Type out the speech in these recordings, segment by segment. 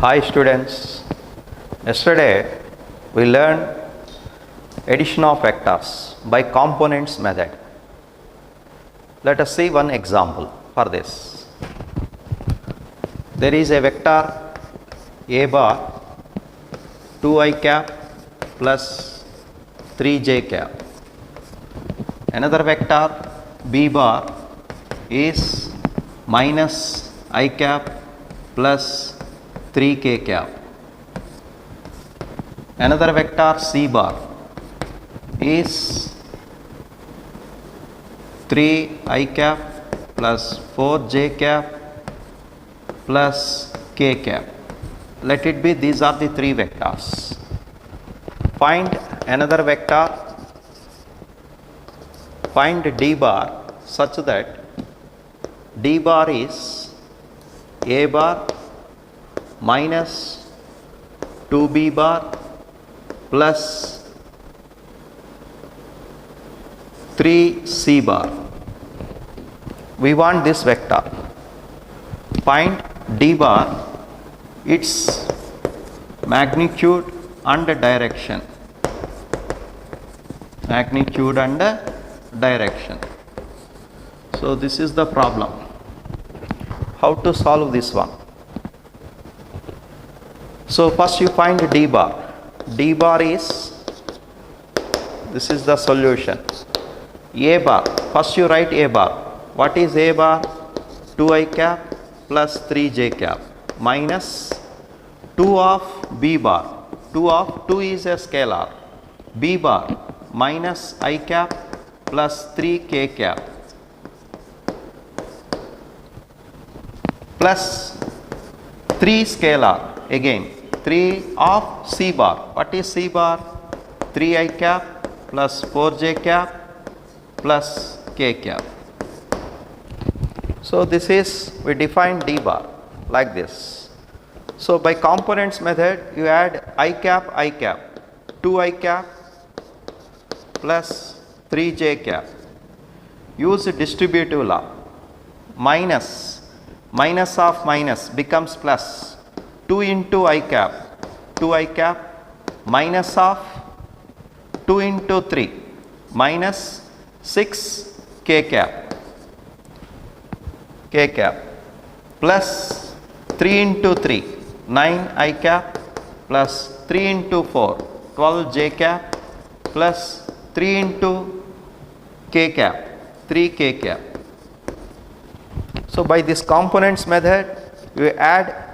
Hi students, yesterday we learned addition of vectors by components method. Let us see one example for this. There is a vector a bar 2i cap plus 3j cap. Another vector b bar is minus I cap plus 3k cap. Another vector c bar is 3i cap plus 4j cap plus k cap. Let it be these are the three vectors. Find another vector, find d bar such that d bar is a bar minus 2b bar plus 3c bar. We want this vector. Find d bar, its magnitude and direction. Magnitude and direction. So this is the problem. How to solve this one? So first you find d bar. D bar is, this is the solution. A bar, first you write a bar. What is a bar? 2i cap plus 3j cap minus 2 of b bar. 2 is a scalar. B bar minus I cap plus 3k cap plus 3 scalar again. 3 of c bar. What is c bar? 3i cap plus 4j cap plus k cap. So this is, we define d bar like this. So by components method you add I cap, 2i cap plus 3j cap. Use distributive law. Minus of minus becomes plus. 2 into I cap, 2i cap minus of 2 into 3 minus 6 k cap plus 3 into 3 9 I cap plus 3 into 4 12 j cap plus 3 into k cap 3 k cap. So by this components method you add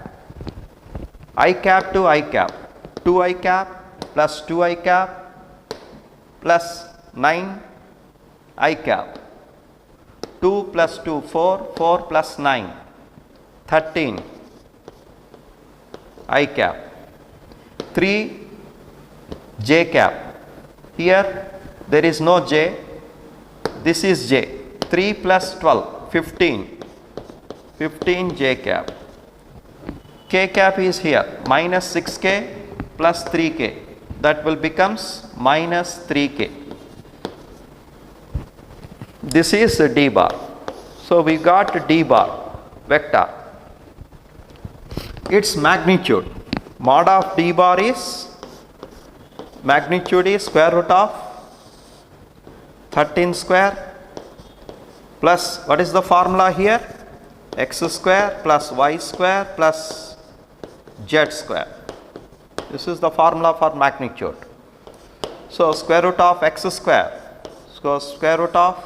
I cap to I cap, 2i cap plus 2i cap plus 9 I cap, 2 plus 2 4, 4 plus 9 13 I cap, 3 j cap. Here there is no j, this is j, 3 plus 12 15 j cap. K cap is here minus 6k plus 3k, that will becomes minus 3k. This is d bar. So we got d bar vector. Its magnitude, mod of d bar is, magnitude is square root of 13 square plus, what is the formula here? X square plus y square plus z square. This is the formula for magnitude. So square root of x square, so square root of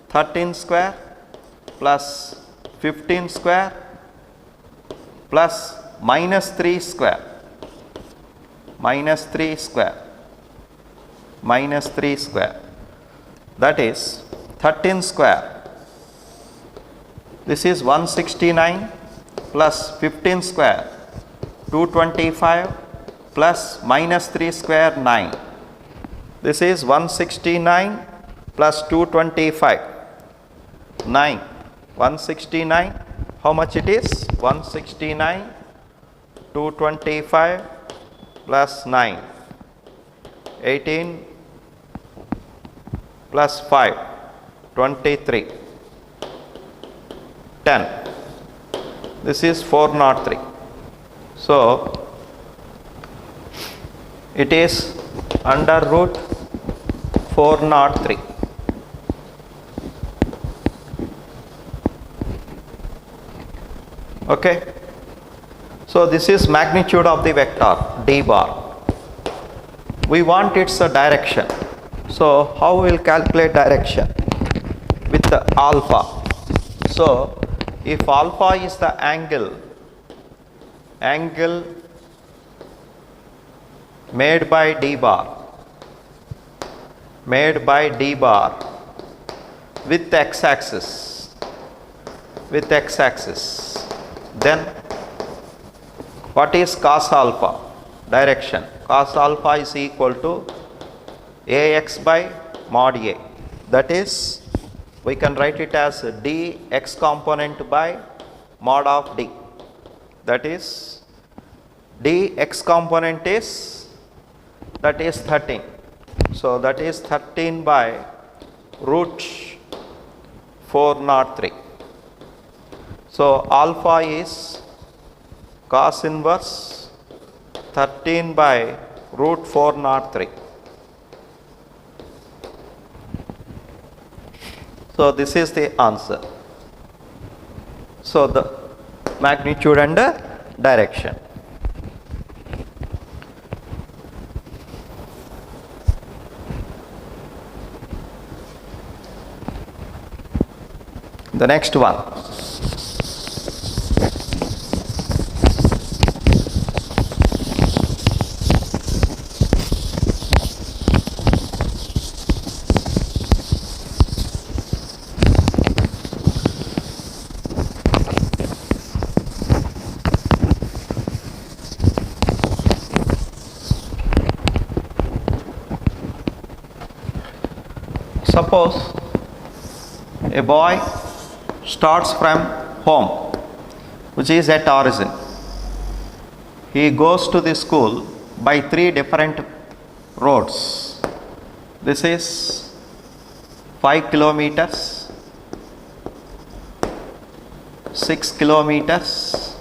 13 square plus 15 square plus minus 3 square, that is 13 square. This is 169 plus 15 square 225 plus minus 3 square 9. This is 169 plus 225 9. 169, how much it is? 169 225 plus 9 18 plus 5 23 10. This is 403. So it is under root 403. Okay. So this is magnitude of the vector d bar. We want its direction. So how we will calculate direction? With the alpha. So if alpha is the angle made by d bar with x axis, then what is cos alpha? Direction. Cos alpha is equal to ax by mod a. That is, we can write it as dx component by mod of d. That is, dx component is, that is 13. So that is 13 by root 403. So alpha is cos inverse 13 by root 403. So this is the answer. So the magnitude and the direction. The next one. Suppose a boy starts from home, which is at origin. He goes to the school by 3 different roads. This is 5 kilometers, 6 kilometers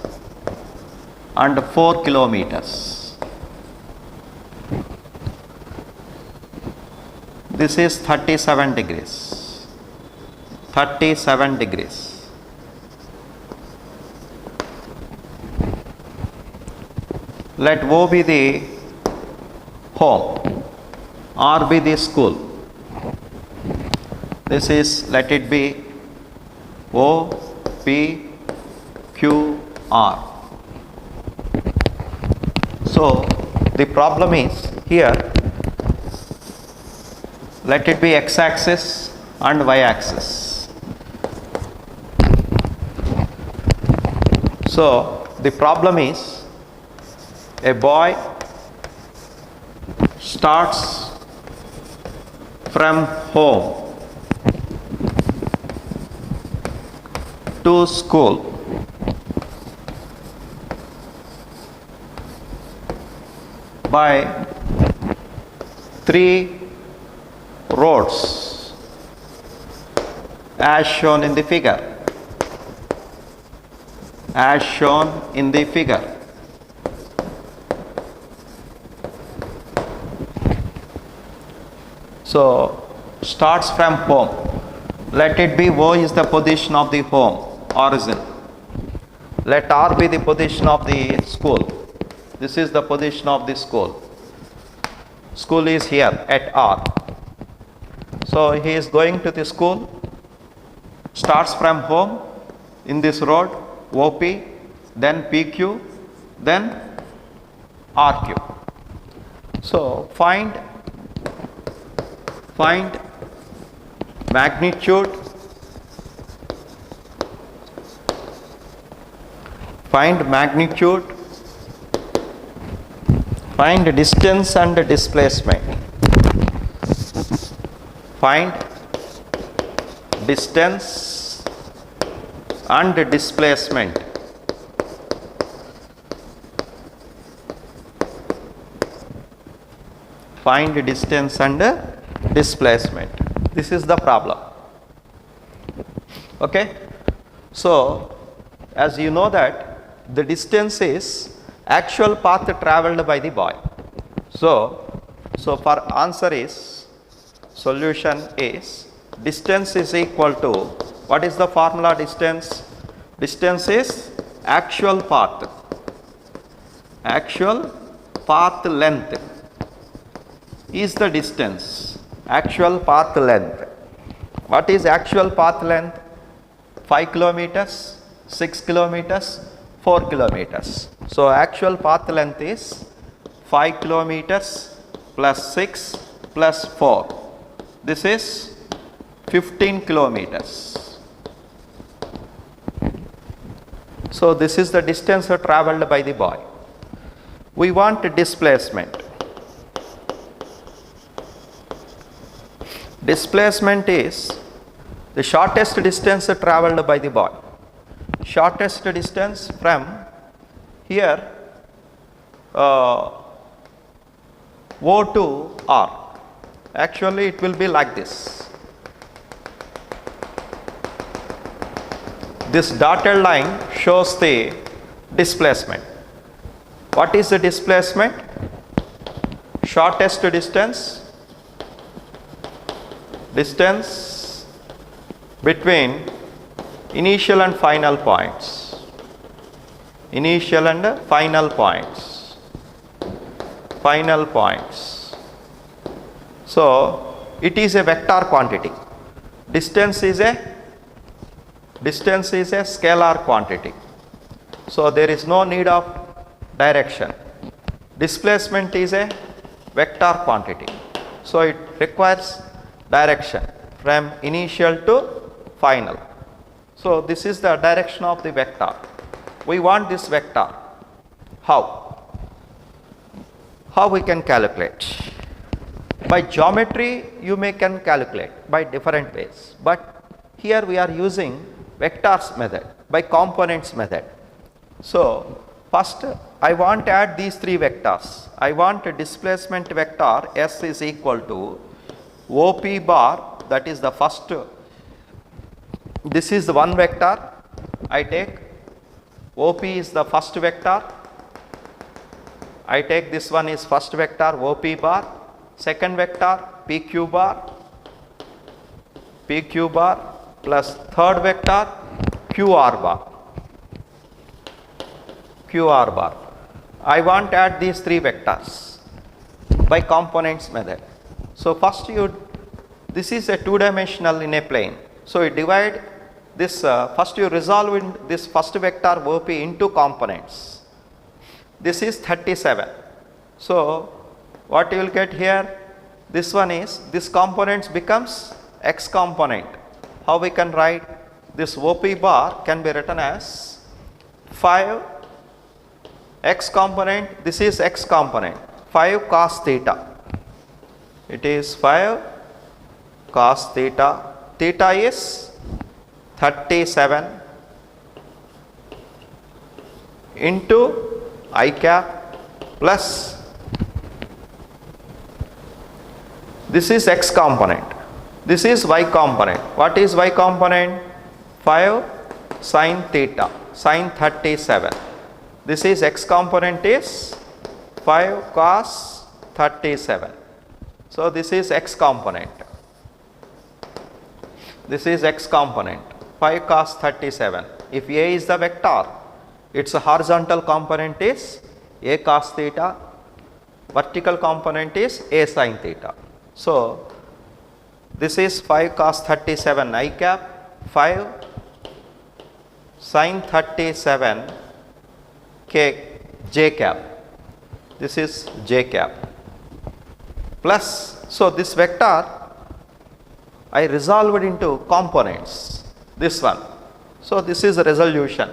and 4 kilometers. This is 37 degrees. 37 degrees. Let O be the home, R be the school. This is, let it be O, P, Q, R. So the problem is here, let it be x axis and y axis. So the problem is, a boy starts from home to school by 3 roads as shown in the figure. So starts from home. Let it be O is the position of the home, origin. Let R be the position of the school. This is the position of the school. School is here at R. So he is going to the school, starts from home in this road, OP, then PQ, then RQ. So find magnitude, find distance and displacement. Find distance and displacement. Find distance and displacement. This is the problem. Okay. So as you know that the distance is actual path traveled by the boy. So for answer is, solution is, distance is equal to, what is the formula distance? Distance is actual path length is the distance, actual path length. What is actual path length? 5 kilometers, 6 kilometers, 4 kilometers. So actual path length is 5 kilometers plus 6 plus 4. This is 15 kilometers. So this is the distance traveled by the boy. We want displacement. Displacement is the shortest distance traveled by the boy. Shortest distance from here O to R. Actually it will be like this. This dotted line shows the displacement. What is the displacement? Shortest distance between initial and final points. Initial and final points. Final points. So it is a vector quantity. Distance is a scalar quantity. So there is no need of direction. Displacement is a vector quantity. So it requires direction from initial to final. So this is the direction of the vector. We want this vector. How? How we can calculate? By geometry you can calculate by different ways, but here we are using vectors method, by components method. So first I want to add these three vectors. I want a displacement vector S is equal to OP bar, that is the first, this is the one vector. I take OP is the first vector. I take this one is first vector OP bar, second vector PQ bar plus third vector QR bar. I want to add these three vectors by components method. So first this is a two-dimensional in a plane. So you divide this, first you resolve in this first vector OP into components. This is 37. So what you will get here, this one is, this components becomes X component. How we can write? This OP bar can be written as 5 X component, this is X component, 5 cos theta. It is 5 cos theta. Theta is 37 into I cap plus, this is X component, this is Y component. What is Y component? 5 sin theta, sin 37. This is X component is 5 cos 37. So this is X component. This is X component, 5 cos 37. If A is the vector, its horizontal component is A cos theta, vertical component is A sin theta. So this is 5 cos 37 I cap, 5 sin 37 K j cap. This is j cap plus, so this vector I resolved into components, this one. So this is a resolution.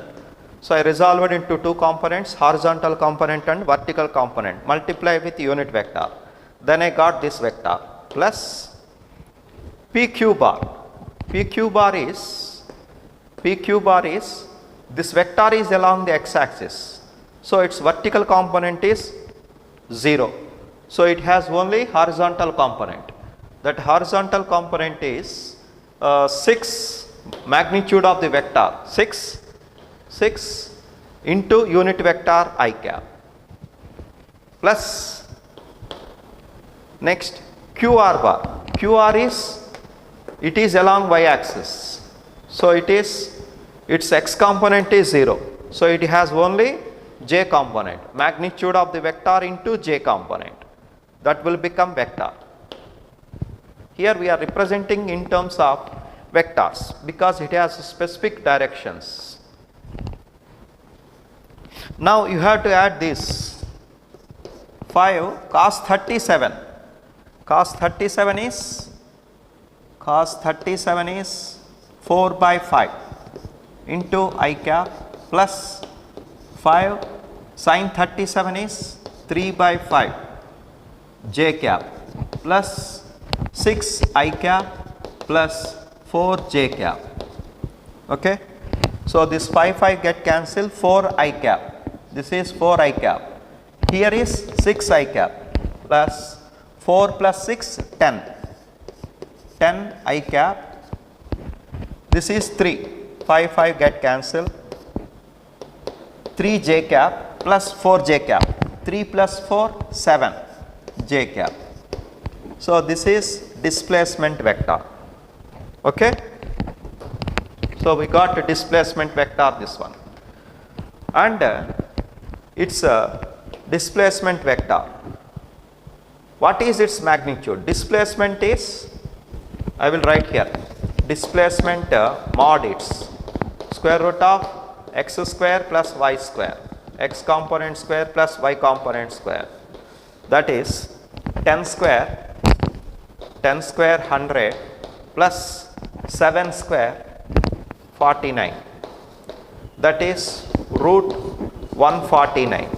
So I resolved into two components, horizontal component and vertical component, multiply with unit vector. Then I got this vector plus PQ bar. PQ bar is this vector is along the x axis. So its vertical component is 0. So it has only horizontal component. That horizontal component is 6 magnitude of the vector, 6 into unit vector I cap. plus next QR bar. QR is, it is along y axis. So its x component is 0. So it has only j component, magnitude of the vector into j component, that will become vector. Here we are representing in terms of vectors because it has specific directions. Now you have to add this 5 cos 37. Cos 37 is 4 by 5 into I cap plus 5 sin 37 is 3 by 5 j cap plus 6 I cap plus 4 j cap. Okay. So this 5 get cancelled, 4 I cap. This is 4 I cap. Here is 6 I cap plus 4 plus 6, 10. 10 I cap. This is 3. 5 get cancelled. 3 j cap plus 4 j cap. 3 plus 4, 7 j cap. So this is displacement vector. Okay. So we got a displacement vector, this one, and it's a displacement vector. What is its magnitude? Displacement is, I will write here, displacement mod its square root of x square plus y square, x component square plus y component square, that is 10 square 100 plus 7 square 49, that is root 149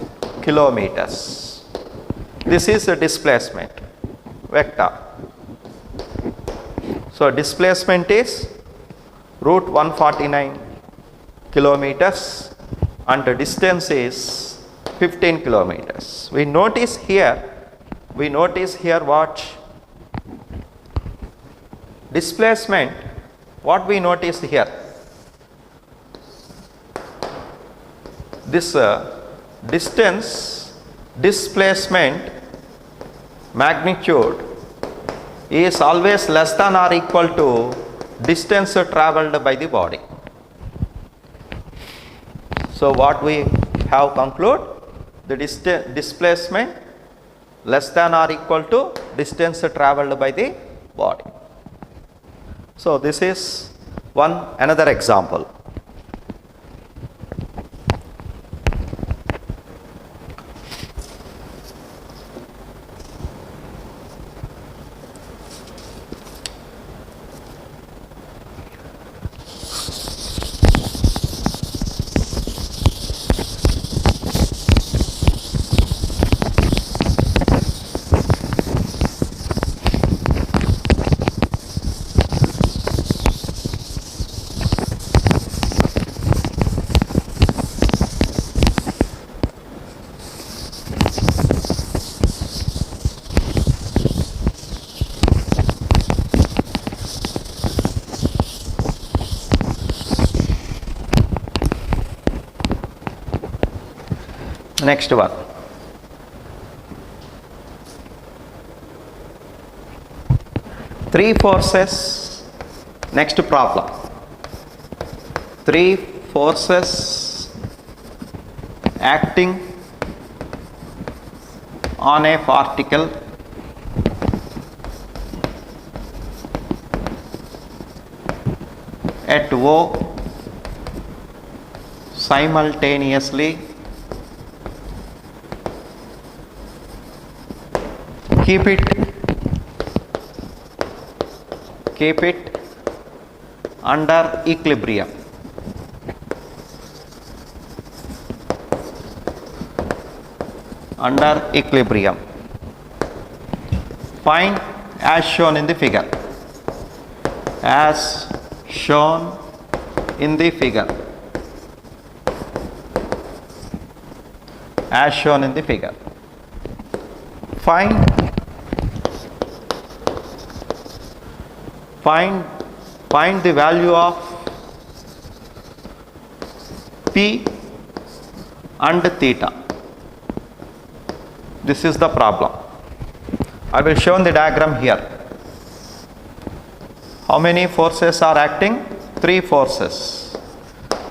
kilometers. This is a displacement vector. So displacement is root 149 kilometers and the distance is 15 kilometers. We notice here what? Displacement, what we notice here? This displacement magnitude is always less than or equal to distance travelled by the body. So what we have concluded, the displacement less than or equal to distance travelled by the body. So this is another example. Next one. Three forces. Next problem. Three forces acting on a particle at O simultaneously. Keep it under equilibrium. Under equilibrium. Find as shown in the figure. As shown in the figure. As shown in the figure. Find the value of P and theta. This is the problem. I will show in the diagram here. How many forces are acting? 3 forces.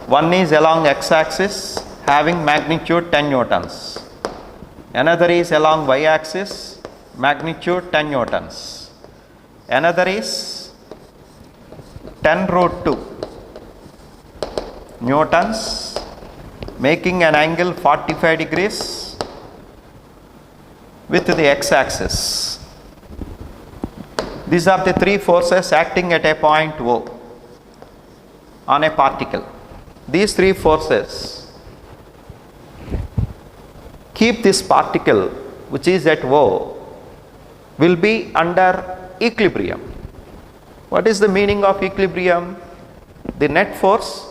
One is along x-axis having magnitude 10 newtons. Another is along y-axis, magnitude 10 newtons. Another is 10 root 2 newtons, making an angle 45 degrees with the x-axis. These are the 3 forces acting at a point O on a particle. These 3 forces keep this particle, which is at O, will be under equilibrium. What is the meaning of equilibrium? The net force,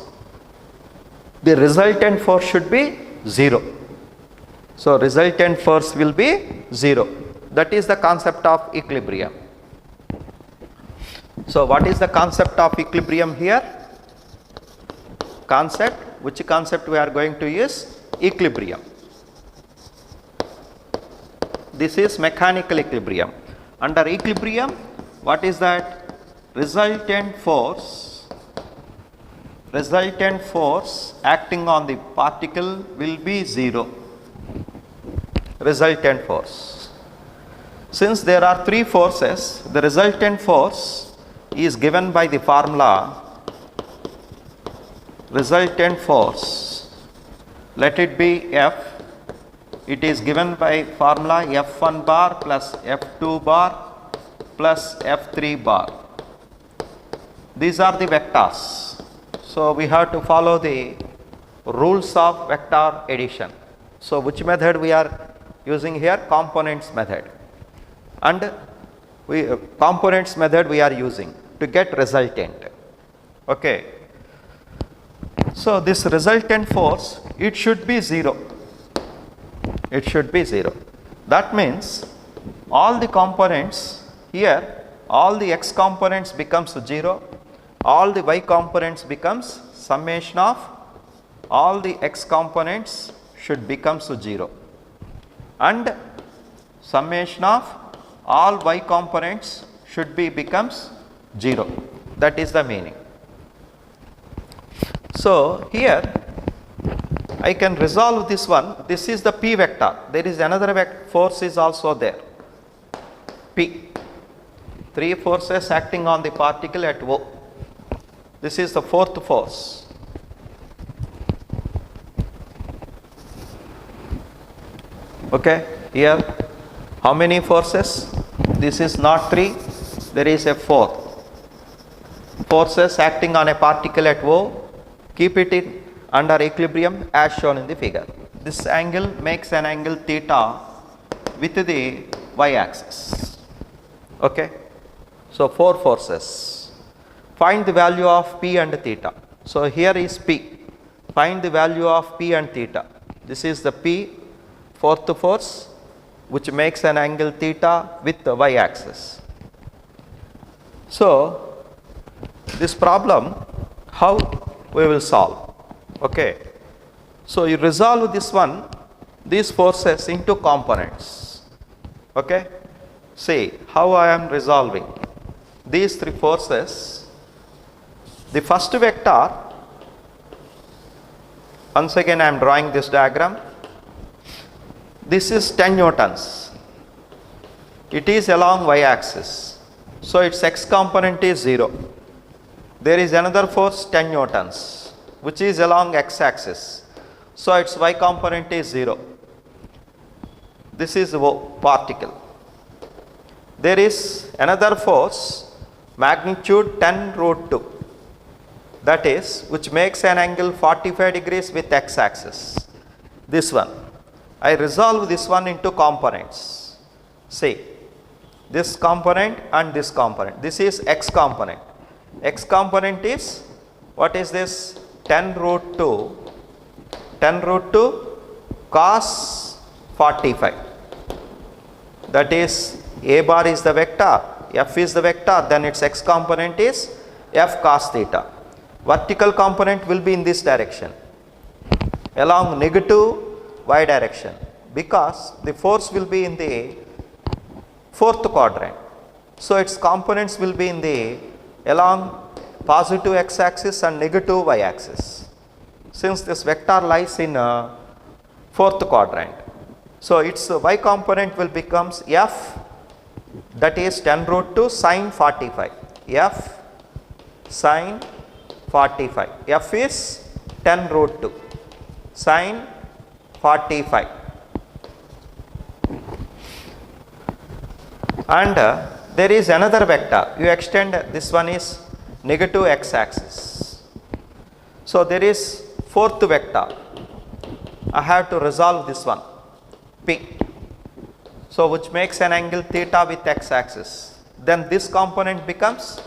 the resultant force should be 0. So resultant force will be 0. That is the concept of equilibrium. So what is the concept of equilibrium here? Which concept we are going to use? Equilibrium. This is mechanical equilibrium. Under equilibrium, what is that? Resultant force acting on the particle will be 0. Resultant force. Since there are 3 forces, the resultant force is given by the formula resultant force, let it be F. It is given by formula F1 bar plus F2 bar plus F3 bar. These are the vectors. So we have to follow the rules of vector addition. So which method we are using here? Components method. And components method we are using to get resultant. Okay. So this resultant force, it should be 0. It should be 0. That means all the components here, all the x components becomes 0, all the y components becomes summation of all the x components should becomes 0, and summation of all y components should be becomes 0. That is the meaning. So here I can resolve this one. This is the P vector. There is another force is also there. P. 3 forces acting on the particle at O. This is the 4th force. Okay. Here how many forces? This is not 3. There is a 4th. Forces acting on a particle at O. Keep it in under equilibrium as shown in the figure. This angle makes an angle theta with the y-axis. Okay. So 4 forces. Find the value of P and theta. So here is P. Find the value of P and theta. This is the P, 4th force, which makes an angle theta with the y-axis. So this problem, how we will solve? Okay. So you resolve this one, these forces into components. Okay. See how I am resolving these 3 forces. The first vector, once again I am drawing this diagram. This is 10 newtons. It is along y-axis. So its x component is 0. There is another force 10 newtons, which is along x-axis. So its y component is 0. This is O particle. There is another force magnitude 10 root 2, that is, which makes an angle 45 degrees with x-axis. This one. I resolve this one into components. See, this component and this component. This is x component. X component is, what is this? 10 root 2 cos 45. That is, A bar is the vector, F is the vector, then its x component is F cos theta. Vertical component will be in this direction along negative y direction. because the force will be in the fourth quadrant. So its components will be in the along positive x axis and negative y axis, since this vector lies in fourth quadrant. So its y component will becomes f, that is 10 root 2 sine 45, f sine 45, f is 10 root 2 sine 45, and there is another vector, you extend, this one is negative x axis. So there is fourth vector, I have to resolve this one, p, so which makes an angle theta with x axis. Then this component becomes,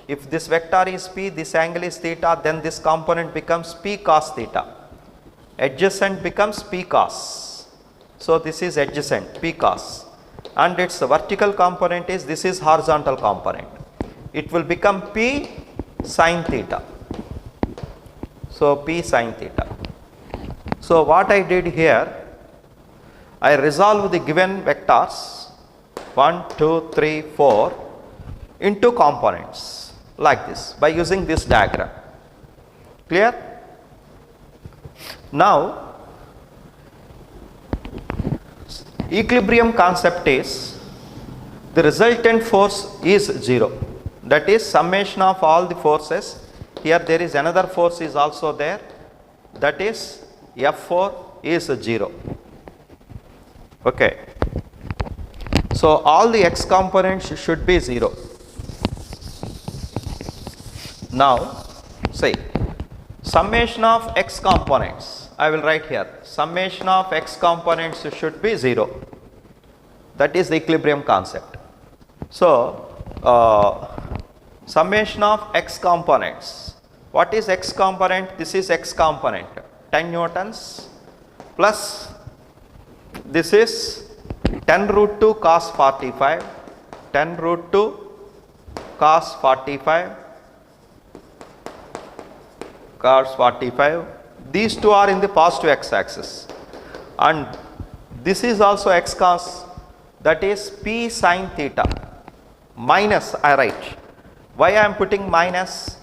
if this vector is p, this angle is theta, then this component becomes p cos theta, adjacent becomes p cos, so this is adjacent p cos, and its vertical component is, this is horizontal component, it will become p sin theta, so p sin theta. So what I did here, I resolve the given vectors 1, 2, 3, 4 into components like this by using this diagram. Clear? Now equilibrium concept is the resultant force is 0, that is summation of all the forces. Here there is another force is also there, that is F4 is 0. Okay. So all the x components should be 0. Now say summation of x components, I will write here, summation of x components should be 0, that is the equilibrium concept. So summation of x components, what is x component? This is x component, 10 newtons plus this is 10 root 2 cos 45, 10 root 2 cos 45, cos 45, these two are in the positive x axis, and this is also x cos, that is p sin theta, minus I write. Why I am putting minus?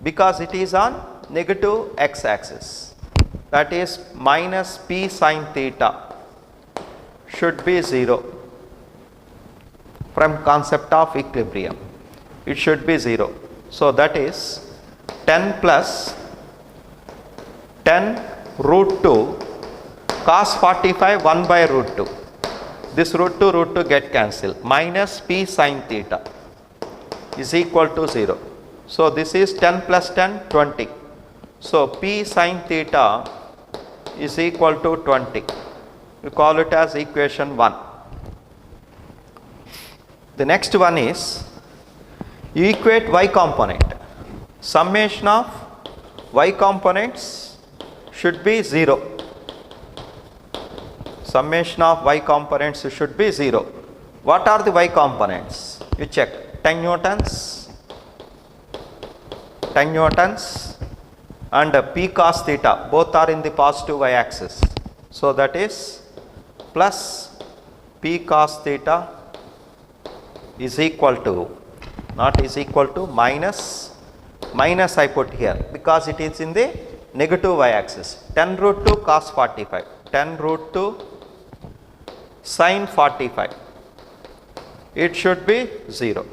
Because it is on negative x axis, that is minus p sin theta should be 0 from concept of equilibrium, it should be 0. So that is 10 plus 10 root 2 cos 45 1 by root 2, this root 2 get cancelled, minus p sin theta is equal to 0. So this is 10 plus 10 20, so p sin theta is equal to 20, we call it as equation 1. The next one is you equate y component, summation of y components should be 0, summation of y components should be 0. What are the y components? You check, 10 newtons, 10 newtons and p cos theta, both are in the positive y axis, so that is plus p cos theta is equal to, not is equal to, minus I put here because it is in the negative y axis, 10 root 2 cos 45, 10 root 2 sin 45, it should be 0.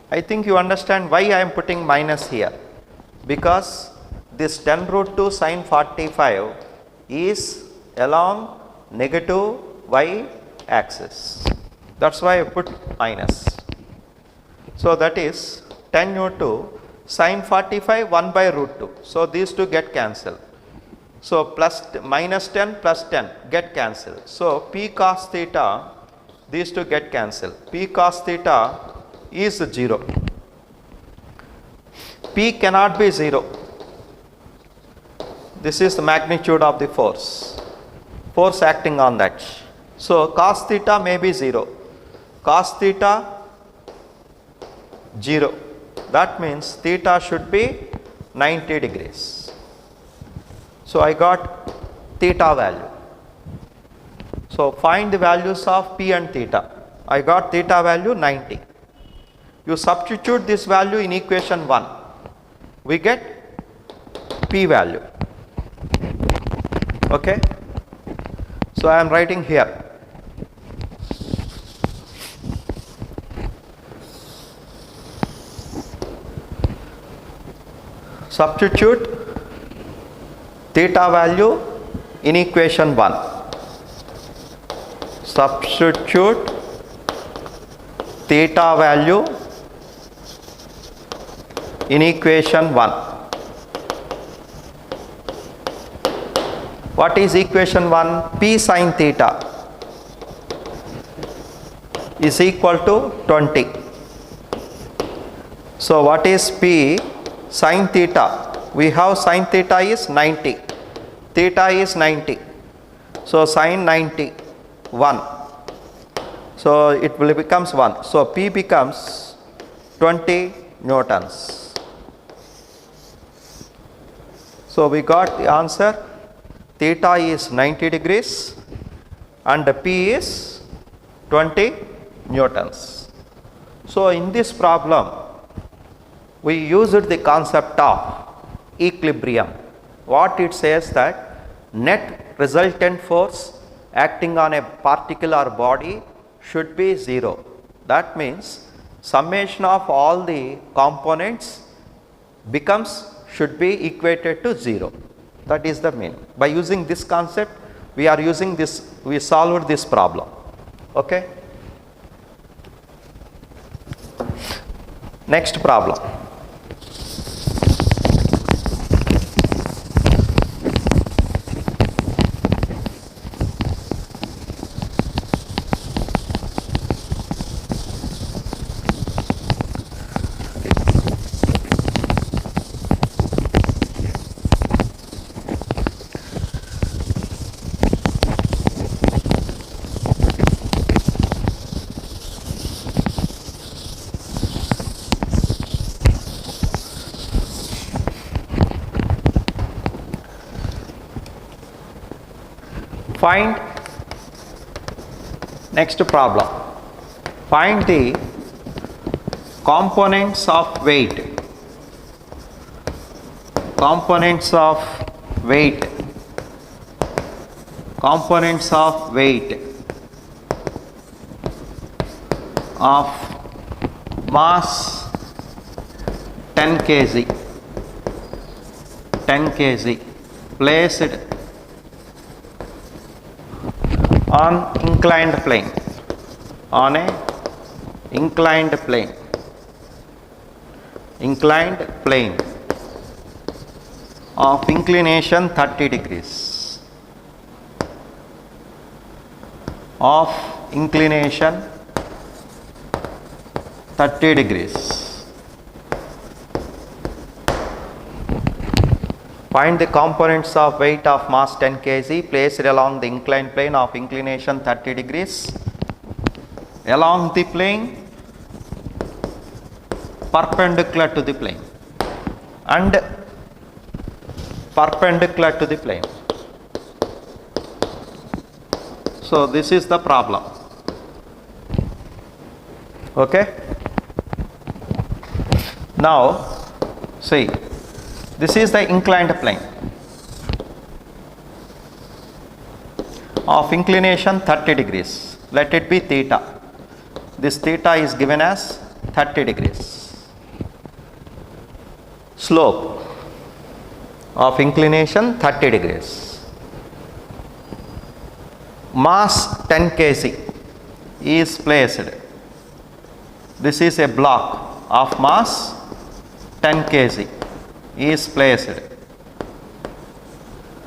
I think you understand why I am putting minus here, because this 10 root 2 sin 45 is along negative y axis, that is why I put minus. So that is 10 root 2 sin 45 1 by root 2, so these two get cancelled, so plus minus 10 plus 10 get cancelled, so p cos theta, these two get cancelled, p cos theta is 0, p cannot be 0, this is the magnitude of the force acting on that. So cos theta may be 0, cos theta 0, that means theta should be 90 degrees. So I got theta value. So find the values of P and theta. I got theta value 90. You substitute this value in equation 1. We get P value. Okay. So I am writing here. Substitute theta value in equation 1. Substitute theta value in equation 1. What is equation 1? P sin theta is equal to 20. So what is P sin theta? We have sin theta is 90. Theta is 90. So sin 90, 1. So it will becomes 1. So P becomes 20 newtons. So we got the answer. Theta is 90 degrees and P is 20 newtons. So in this problem, we used the concept of equilibrium. What it says that net resultant force acting on a particle or body should be 0. That means summation of all the components should be equated to 0. That is the meaning. By using this concept, we solved this problem. Okay. Next problem. Find next problem. Find the components of weight. Components of weight. Components of weight of mass 10 kg. 10 kg placed on inclined plane, on a inclined plane of inclination 30 degrees, of inclination 30 degrees. Find the components of weight of mass 10 kg placed along the inclined plane of inclination 30 degrees along the plane perpendicular to the plane and perpendicular to the plane. So this is the problem. Okay. Now see, this is the inclined plane of inclination 30 degrees. Let it be theta. This theta is given as 30 degrees. Slope of inclination 30 degrees. Mass 10 kg is placed. This is a block of mass 10 kg is placed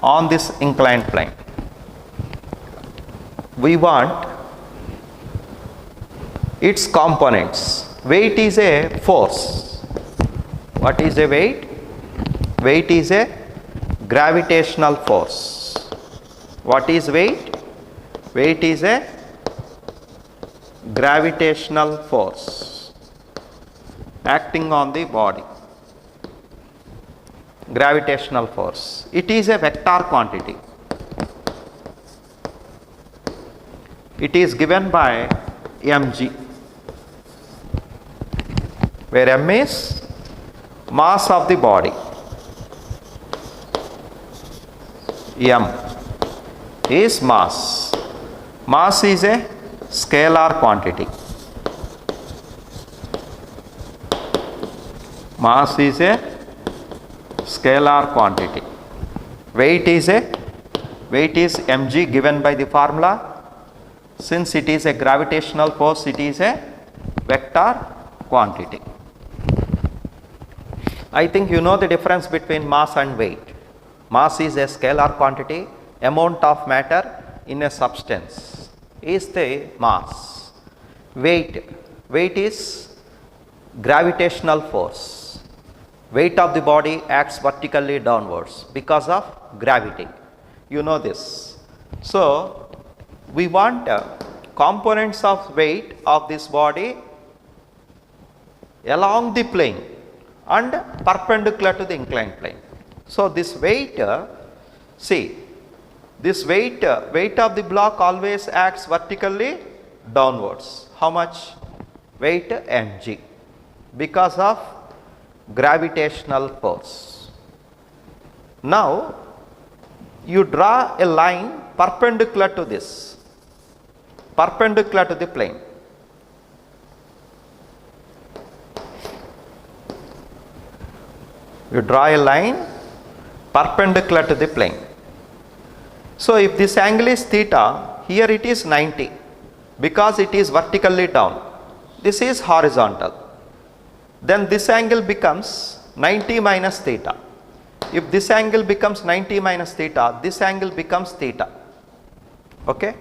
on this inclined plane. We want its components. Weight is a force. What is a weight? Weight is a gravitational force. What is weight? Weight is a gravitational force acting on the body. Gravitational force. It is a vector quantity. it is given by mg, where m is mass of the body, m is mass. Mass is a scalar quantity. Mass is a scalar quantity. Weight is mg given by the formula. Since it is a gravitational force, it is a vector quantity. I think you know the difference between mass and weight. Mass is a scalar quantity. Amount of matter in a substance is the mass. Weight is gravitational force. Weight of the body acts vertically downwards because of gravity. You know this. So we want components of weight of this body along the plane and perpendicular to the inclined plane. So this weight, see, this weight of the block always acts vertically downwards. How much? Weight mg, because of gravitational force. Now you draw a line perpendicular to this, perpendicular to the plane. You draw a line perpendicular to the plane. So if this angle is theta, here it is 90 because it is vertically down. This is horizontal. Then this angle becomes 90 minus theta. If this angle becomes 90 minus theta, this angle becomes theta. Okay?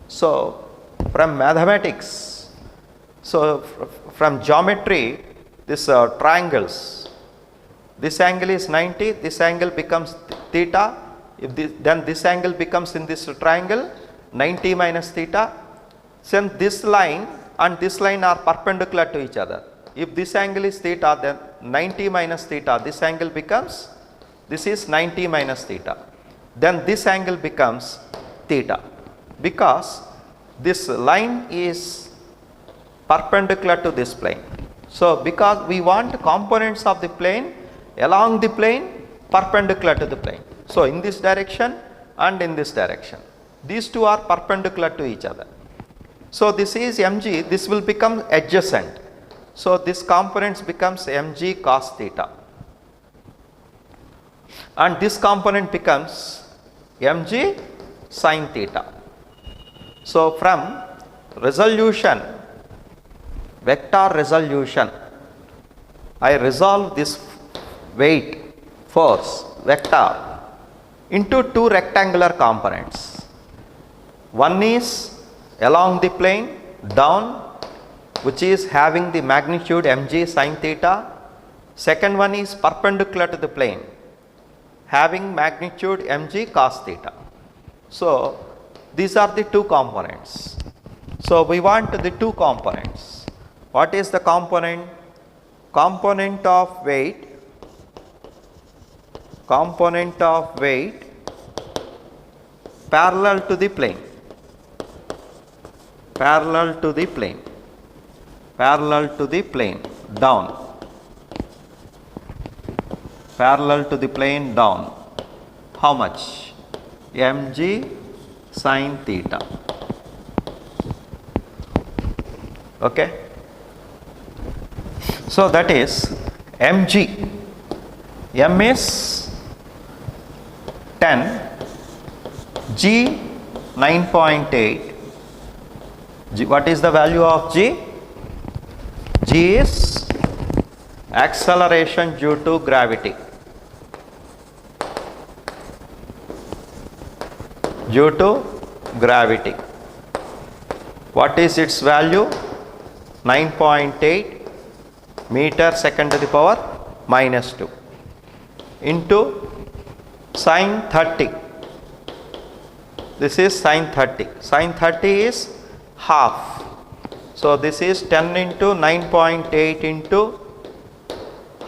So from mathematics, so from geometry, this triangles, this angle is 90, this angle becomes theta. If this, then this angle becomes in this triangle 90 minus theta. Since this line and this line are perpendicular to each other, if this angle is theta, then 90 minus theta, this angle becomes, this is 90 minus theta. Then this angle becomes theta because this line is perpendicular to this plane. So because we want components of the plane along the plane perpendicular to the plane. So in this direction and in this direction, these two are perpendicular to each other. So this is mg, this will become adjacent. So this component becomes mg cos theta, and this component becomes mg sin theta. So from resolution, vector resolution, I resolve this weight force vector into two rectangular components. One is along the plane down, which is having the magnitude mg sin theta. Second one is perpendicular to the plane, having magnitude mg cos theta. So these are the two components. So we want the two components. What is the component? Component of weight, parallel to the plane, parallel to the plane, parallel to the plane down, parallel to the plane down. How much? mg sin theta. Okay. So that is mg. M is 10, g 9.8. G, what is the value of g? G is acceleration due to gravity. Due to gravity. What is its value? 9.8 meter second to the power minus 2 into sin 30. This is sin 30. Sin 30 is half. So this is 10 into 9.8 into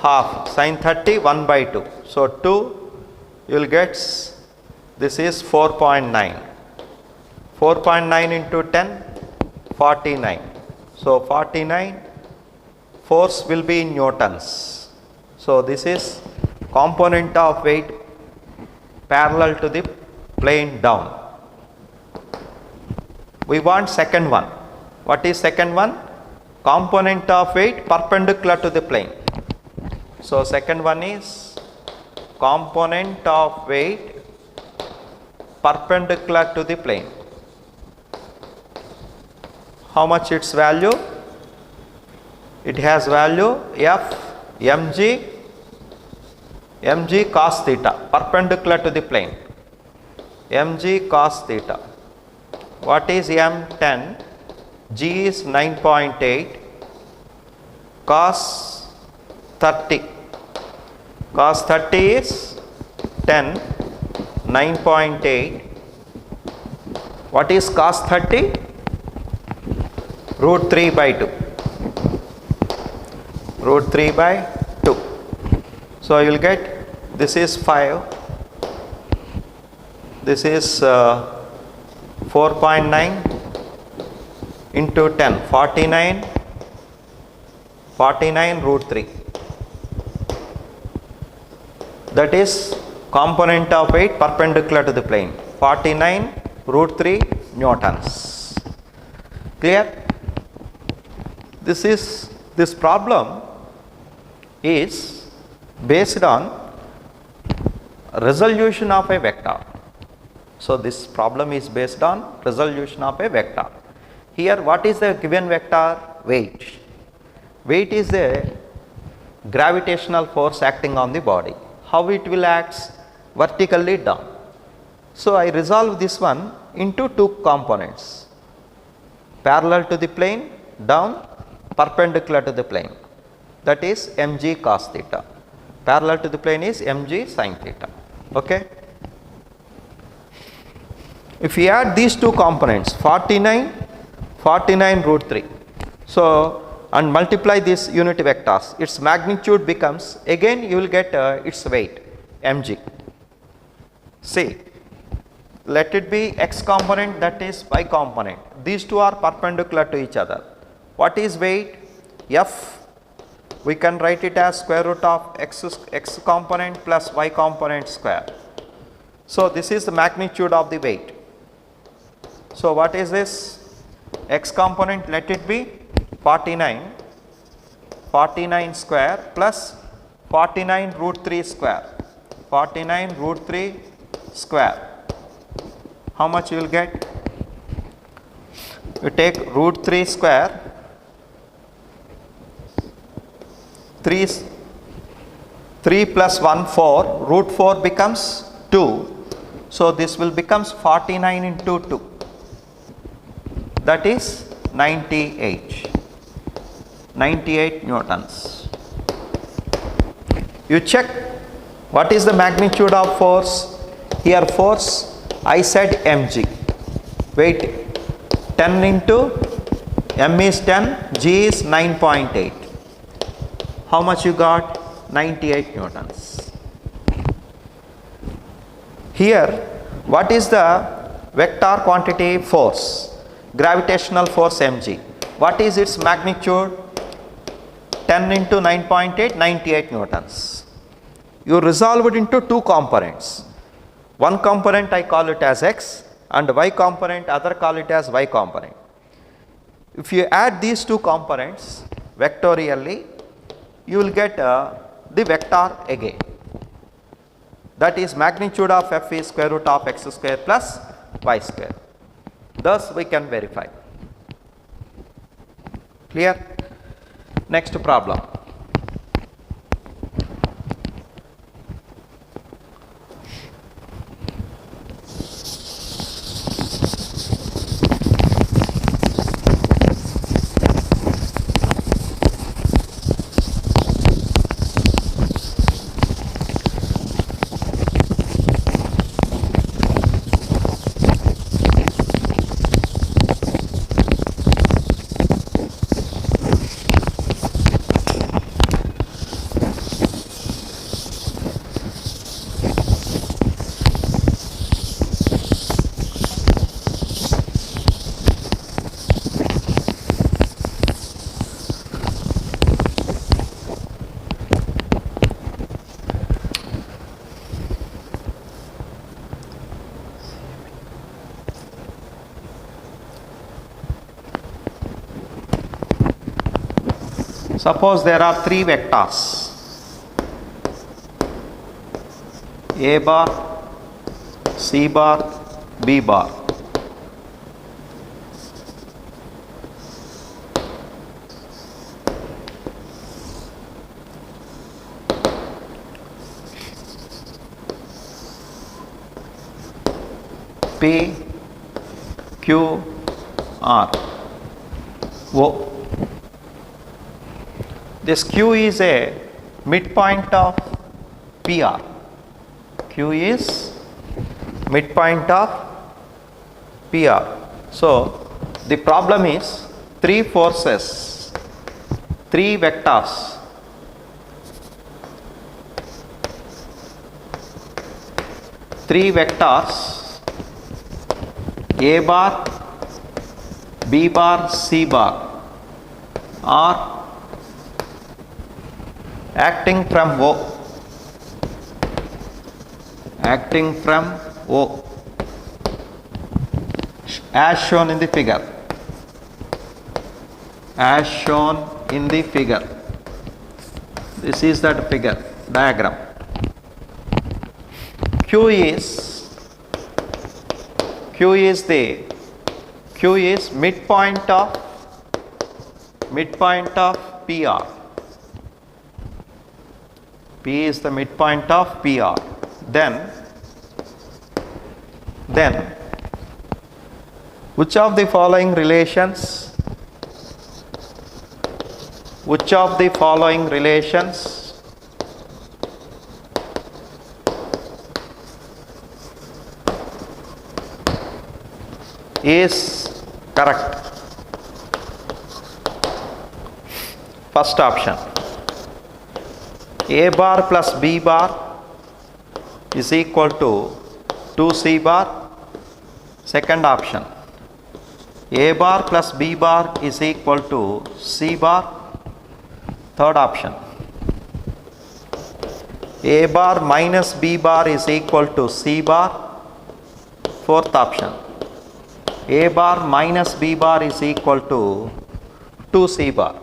half. Sin 30 1 by 2. So 2 you will get, this is 4.9. 4.9 into 10, 49. So 49, force will be in newtons. So this is component of weight parallel to the plane down. We want second one. What is second one? Component of weight perpendicular to the plane. So second one is component of weight perpendicular to the plane. How much its value? It has value F mg cos theta, perpendicular to the plane, mg cos theta. What is m? 10, g is 9.8, cos 30, cos 30 is 10, 9.8. What is cos 30? Root 3 by 2. Root 3 by 2. So you will get, this is 5, this is 4.9 into 10, 49, 49 root 3. That is component of weight perpendicular to the plane, 49 root 3 newtons. Clear? This problem is based on resolution of a vector. So this problem is based on resolution of a vector. Here what is the given vector? Weight. Weight is a gravitational force acting on the body. How it will act? Vertically down. So I resolve this one into two components, parallel to the plane down, perpendicular to the plane, that is mg cos theta. Parallel to the plane is mg sin theta. Okay. If we add these two components, 49 root 3, so and multiply these unit vectors, its magnitude becomes, again you will get its weight mg. See, let it be x component, that is y component. These two are perpendicular to each other. What is weight? F, we can write it as square root of x component plus y component square. So this is the magnitude of the weight. So what is this? X component, let it be 49 square plus 49 root 3 square, 49 root 3 square. How much you will get? You take root 3 square, 3 plus 1 4, root 4 becomes 2. So this will becomes 49 into 2, that is 98 newtons. You check what is the magnitude of force. Here force I said mg, weight 10 into m is 10, g is 9.8. How much you got? 98 newtons. Here what is the vector quantity? Force, gravitational force mg. What is its magnitude? 10 into 9.8, 98 newtons. You resolve it into two components. One component I call it as x, and y component other call it as y component. If you add these two components vectorially, you will get the vector again. That is magnitude of f is square root of x square plus y square. Thus we can verify. Clear? Next problem. Suppose there are three vectors A bar, C bar, B bar. P, Q, R, O. This Q is a midpoint of PR. Q is midpoint of PR. So the problem is three forces, three vectors. Three vectors A bar, B bar, C bar are acting from O. Acting from O as shown in the figure. As shown in the figure. This is that figure diagram. Q is midpoint of PR. P is the midpoint of PR. Then which of the following relations? Which of the following relations is correct? First option, A bar plus B bar is equal to 2C bar. Second option, A bar plus B bar is equal to C bar. Third option, A bar minus B bar is equal to C bar. Fourth option, A bar minus B bar is equal to 2C bar.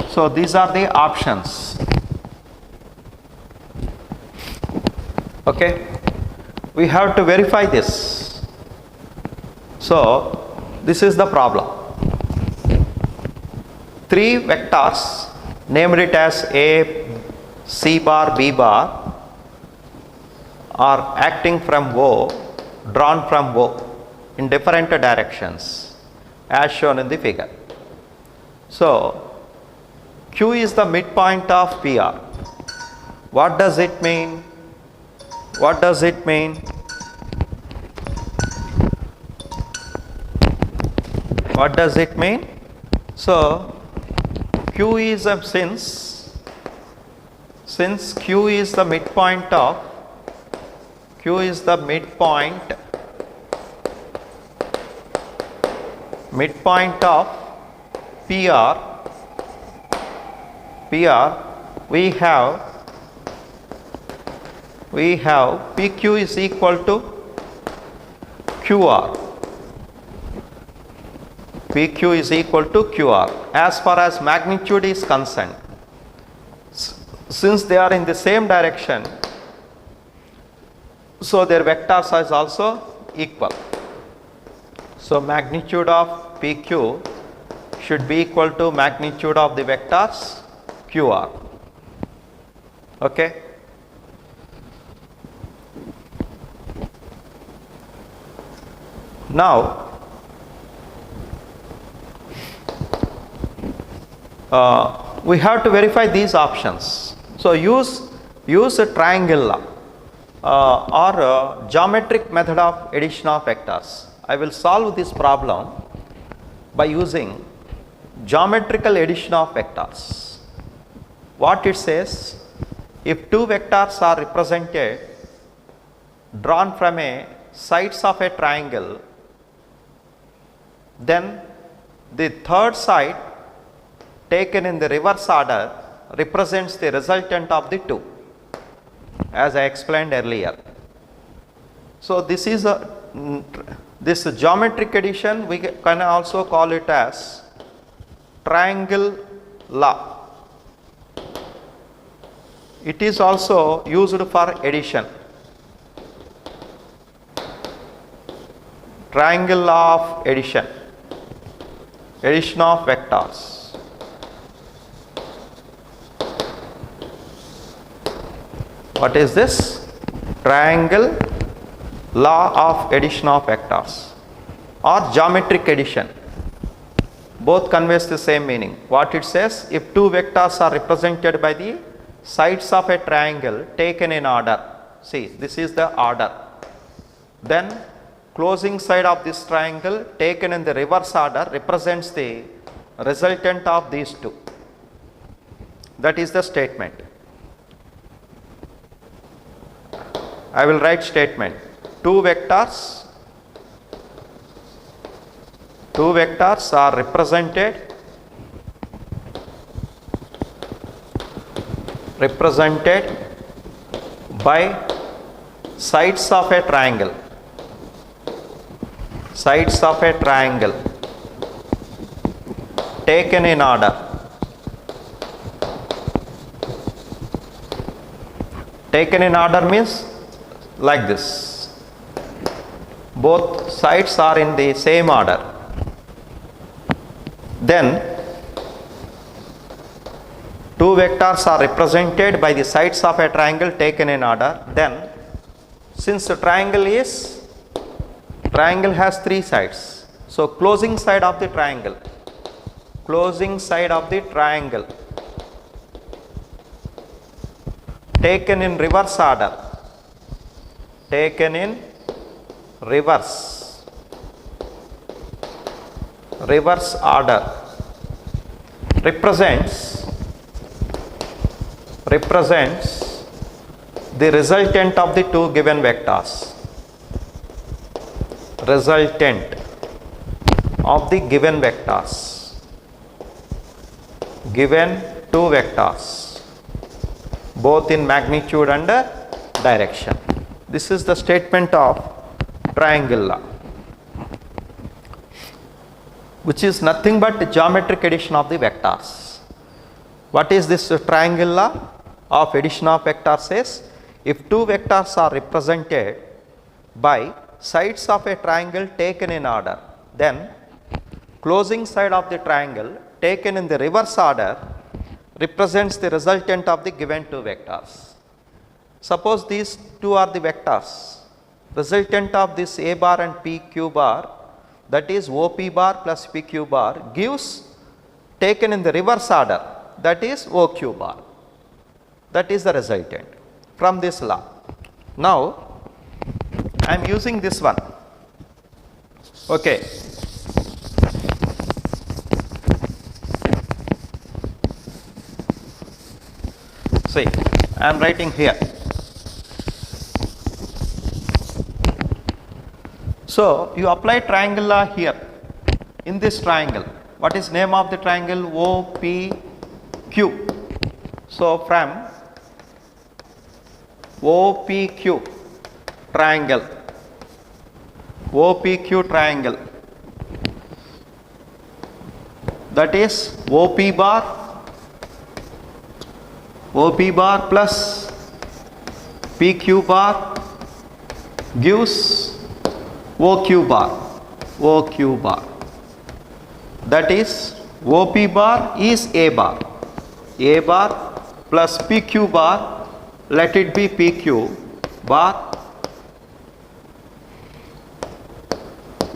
So these are the options. Okay, we have to verify this. So this is the problem. Three vectors, named it as A, C bar, B bar, are acting from O, drawn from O in different directions as shown in the figure. So Q is the midpoint of PR. What does it mean? What does it mean? What does it mean? So Q is a since Q is the midpoint of PR, we have PQ is equal to QR. PQ is equal to QR. As far as magnitude is concerned, since they are in the same direction, so their vectors is also equal. So magnitude of PQ should be equal to magnitude of the vectors QR. Okay. Now we have to verify these options. So use a triangle or a geometric method of addition of vectors. I will solve this problem by using geometrical addition of vectors. What it says, if two vectors are represented drawn from a sides of a triangle, then the third side taken in the reverse order represents the resultant of the two, as I explained earlier. So this is This geometric addition we can also call it as triangle law. It is also used for addition. Triangle law of addition. Addition of vectors. What is this? Triangle law of addition of vectors or geometric addition. Both conveys the same meaning. What it says, if two vectors are represented by the sides of a triangle taken in order. See, this is the order. Then closing side of this triangle taken in the reverse order represents the resultant of these two. That is the statement. I will write statement. Two vectors are represented by sides of a triangle. Sides of a triangle taken in order. Taken in order means like this. Both sides are in the same order. Then two vectors are represented by the sides of a triangle taken in order. Then since the triangle has three sides, so closing side of the triangle taken in reverse order, reverse order represents the resultant of the two given vectors. Resultant of the given vectors. Given two vectors, both in magnitude and direction. This is the statement of triangle law, which is nothing but geometric addition of the vectors. What is this triangle law of addition of vectors? Says if two vectors are represented by sides of a triangle taken in order, then closing side of the triangle taken in the reverse order represents the resultant of the given two vectors. Suppose these two are the vectors. Resultant of this A bar and PQ bar, that is OP bar plus PQ bar, gives taken in the reverse order, that is OQ bar. That is the resultant from this law. Now I am using this one. Okay. See, I am writing here. So you apply triangle law here in this triangle. What is name of the triangle? OPQ. So from OPQ triangle, that is OP bar plus PQ bar gives OQ bar. That is OP bar is A bar plus PQ bar, let it be PQ bar.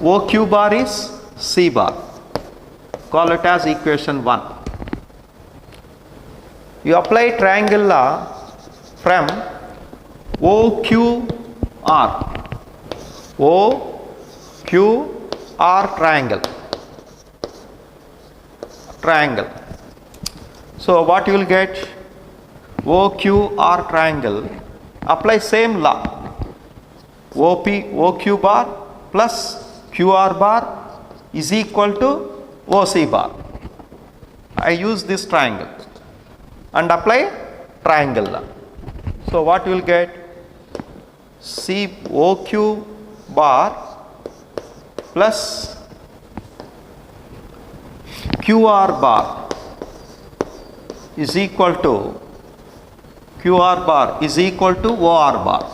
OQ bar is C bar. Call it as equation 1. You apply triangle law from OQR triangle. So what you will get? OQR triangle, apply same law. OQ bar plus QR bar is equal to OC bar. I use this triangle and apply triangle law. So what you will get? OQ bar plus QR bar is equal to OR bar.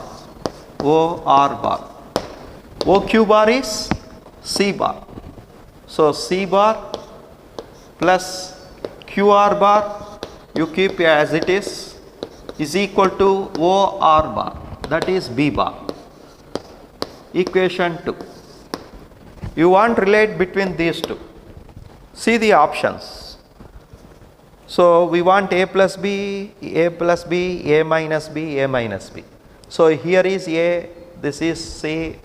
OQ bar is C bar. So C bar plus QR bar, you keep as it is equal to OR bar, that is B bar. Equation 2. You want to relate between these two. See the options. So we want A plus B, A minus B, A minus B. So here is A, this is C,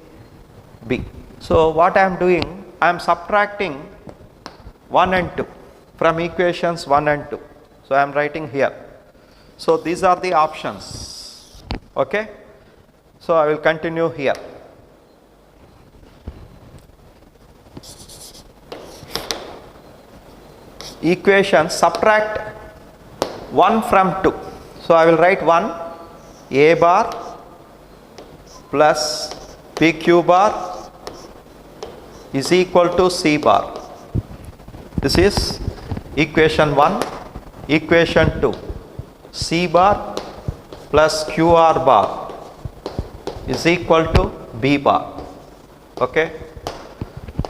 B. So what I am doing, I am subtracting 1 and 2 from equations 1 and 2. So I am writing here. So these are the options. Okay. So I will continue here. Equation, subtract 1 from 2. So I will write 1, A bar plus PQ bar is equal to C bar. This is equation 1. Equation 2, C bar plus QR bar is equal to B bar. Okay.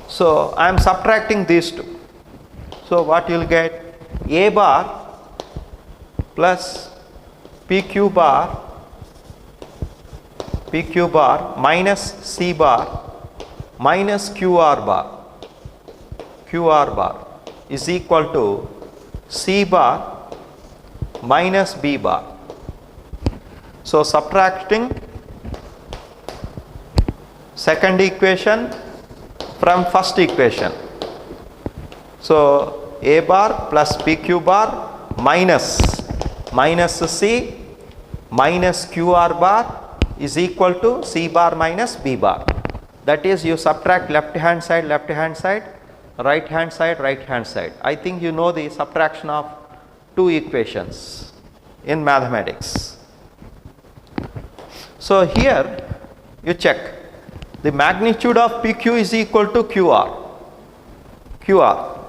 So I am subtracting these two. So what you will get, A bar plus PQ bar minus C bar minus QR bar is equal to C bar minus B bar. So subtracting second equation from first equation. So A bar plus PQ bar minus C minus QR bar is equal to C bar minus B bar. That is, you subtract left hand side, right hand side. I think you know the subtraction of two equations in mathematics. So here you check, the magnitude of PQ is equal to QR.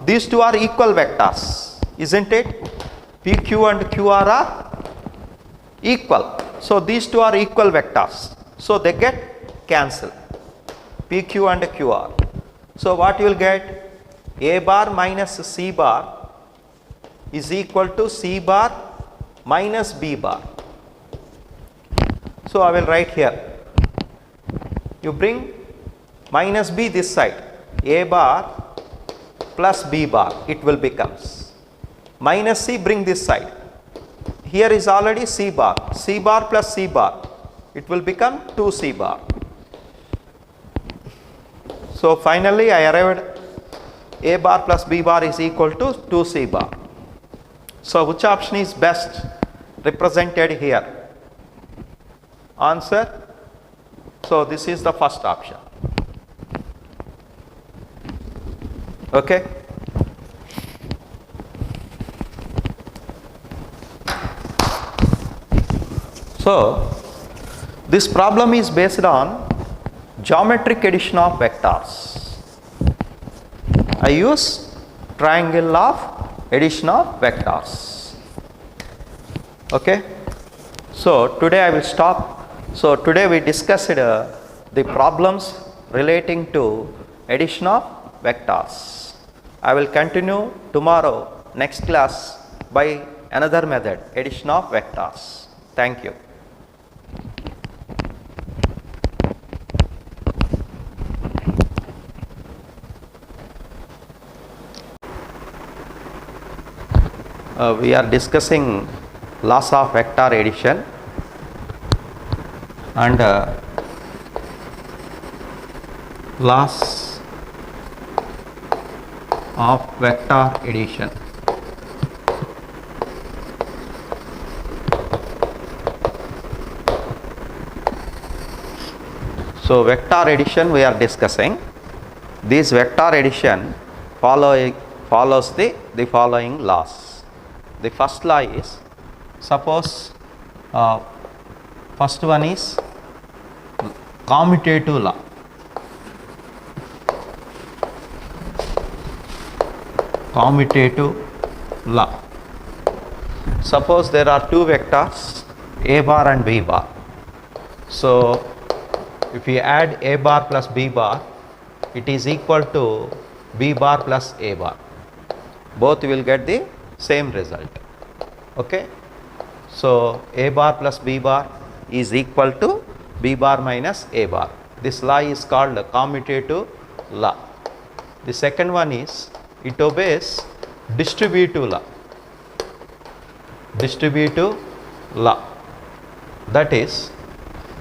These two are equal vectors, isn't it? PQ and QR are equal. So these two are equal vectors. So they get cancelled, PQ and QR. So what you will get, A bar minus C bar is equal to C bar minus B bar. So I will write here, you bring minus B this side, A bar plus B bar, it will becomes minus C, bring this side, here is already C bar plus C bar, it will become 2C bar. So finally I arrived at A bar plus B bar is equal to 2C bar. So which option is best represented here? Answer. So this is the first option. Okay. So this problem is based on geometric addition of vectors. I use triangle of addition of vectors. Okay. So today I will stop. So today we discussed the problems relating to addition of vectors. I will continue tomorrow, next class, by another method, addition of vectors. Thank you. We are discussing laws of vector addition and laws of vector addition. So vector addition we are discussing. This vector addition follows the following laws. The first law is, suppose first one is commutative law. commutative law. Suppose there are two vectors a bar and b bar. So if we add a bar plus b bar, it is equal to b bar plus a bar. Both will get the same result. Okay. So a bar plus b bar is equal to b bar minus a bar. This law is called the commutative law. The second one is, it obeys distributive law. Distributive law. That is,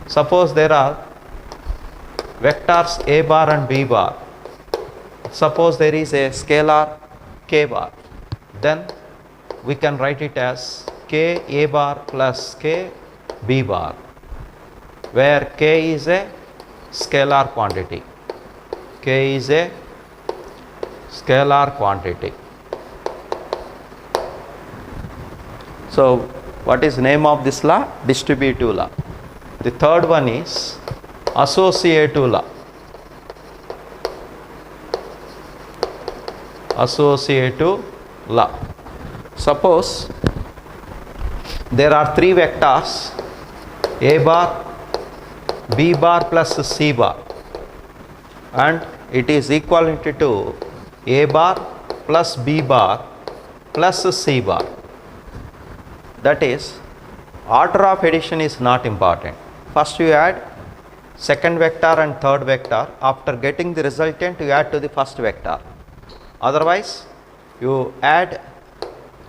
suppose there are vectors a bar and b bar. Suppose there is a scalar k bar, then we can write it as k a bar plus k b bar, where k is a scalar quantity. K is a scalar quantity. So what is name of this law? Distributive law. The third one is associative law. Associative law. Suppose there are three vectors a bar, b bar plus c bar, and it is equivalent to a bar plus b bar plus c bar. That is, order of addition is not important. First you add second vector and third vector. After getting the resultant, you add to the first vector. Otherwise, you add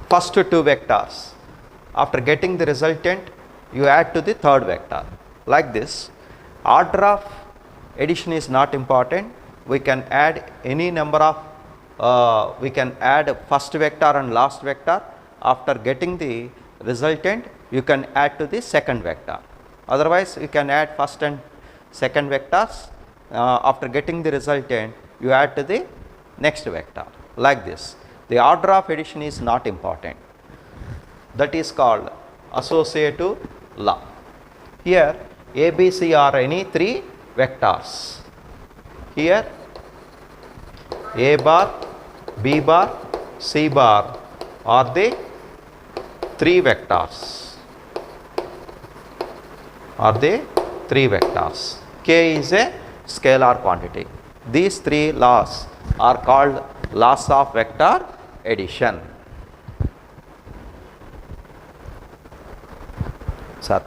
first two vectors. After getting the resultant, you add to the third vector. Like this, order of addition is not important. We can add any number of, we can add first vector and last vector. After getting the resultant, you can add to the second vector. Otherwise, you can add first and second vectors. After getting the resultant, you add to the next vector. Like this, the order of addition is not important. That is called associative law. Here a, b, c are any three vectors. Here a bar, b bar, c bar are the three vectors. Are the three vectors. K is a scalar quantity. These three laws are called laws of vector addition. Sir.